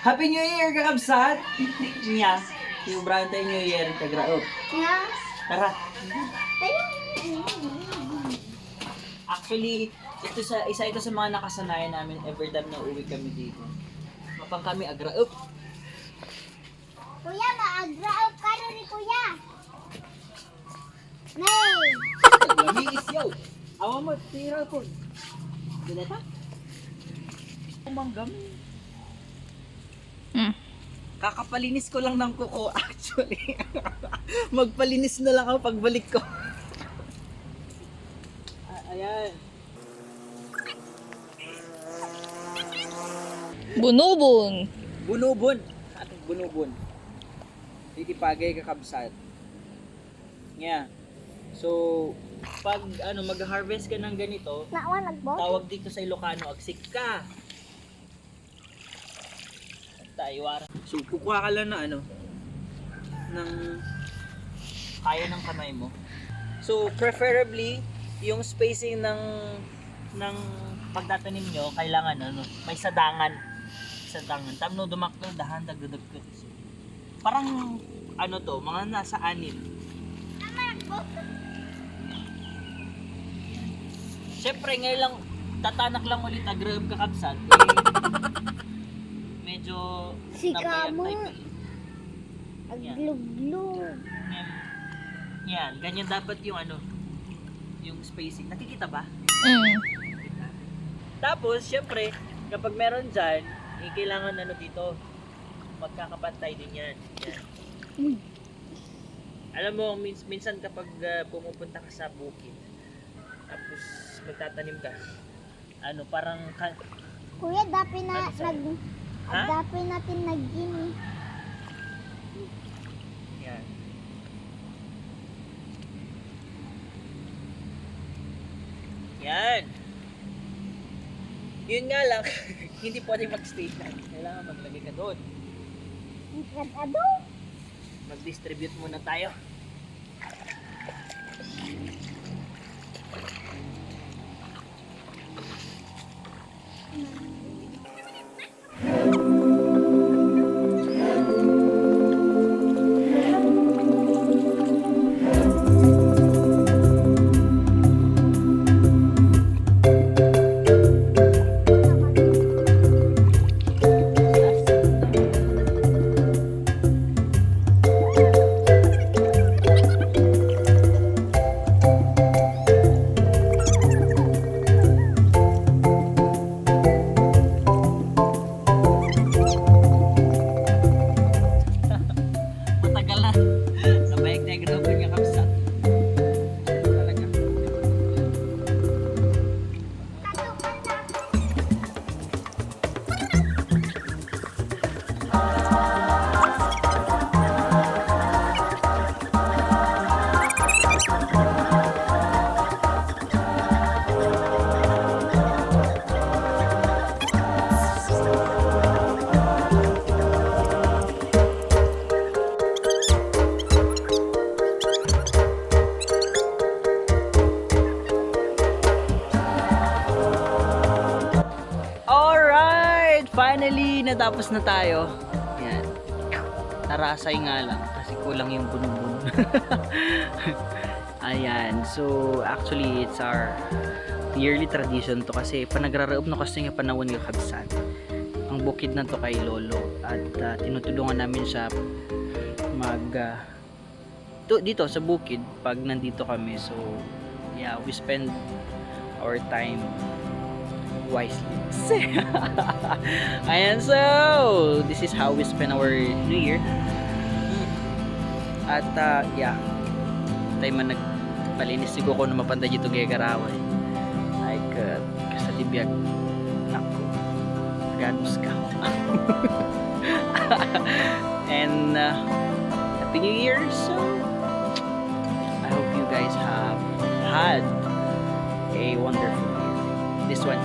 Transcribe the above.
Happy New Year, kakabsat! Niya, yung Brante New Year, kagraot. Yeah. Tara. Actually, isa ito sa mga nakasanayan namin every time na uwi kami dito. Mapang kami agraop. Kuya, maagraot ka na ni Kuya. Nay! Lami is yo. Awa mo, tira ko. Ganeta? Umanggam. Kakapalinis ko lang ng kuko actually. Magpalinis na lang ako pagbalik ko. Ayan. Bunubon. Bunubon. Ating bunubon. Titipagay kakabsat. Yeah. So, pag mag-harvest ka ng ganito, Naawa nagbot? tawag dito sa Ilocano, agsik ka. Taiwara. So, kukuha ka lang ng ng kaya ng kamay mo. So, preferably, yung spacing ng pagtatanim nyo, kailangan may sadangan. Sadangan. Tamno dumakto, dahan, dagdag. Parang, mga nasa 6. Siyempre, ngayon lang, tatanak lang ulit agrab kakabsat. Medyo Si napayat Kamo. type. Aglug-lug. Yan, ganyan dapat yung yung spacing. Nakikita ba? Tapos, syempre, kapag meron dyan, kailangan dito, magkakapantay din yan. Yan. Alam mo, minsan kapag pumupunta ka sa bukid, tapos magtatanim ka, parang Kuya, dapat na Ha? dapat natin nag-gini. yan. Yan. Yun nga lang, hindi pwede mag-stay lang. Kailangan maglagay ka doon. Ado. Mag-distribute muna tayo. Matagal na. Nabayag na yung grabe nga kapsat. Talaga. Alright! Finally, natapos na tayo. Yan. Tarasay nga lang kasi kulang yung bunbun. Ayan. So, actually, it's our yearly tradition to kasi panagraraob na kasi nga panahon ng kabsat. Ang bukid na to kay Lolo at tinutulungan namin siya dito sa bukid pag nandito kami. So, yeah, we spend our time wisely. Ayan, so this is how we spend our New Year. At yeah, tayo man nagpalinis siguro ko na mapanda dito gaya karaway. Like, kasalibiyag nako, ganus ka. And Happy New Year. So I hope you guys have had a wonderful year. This one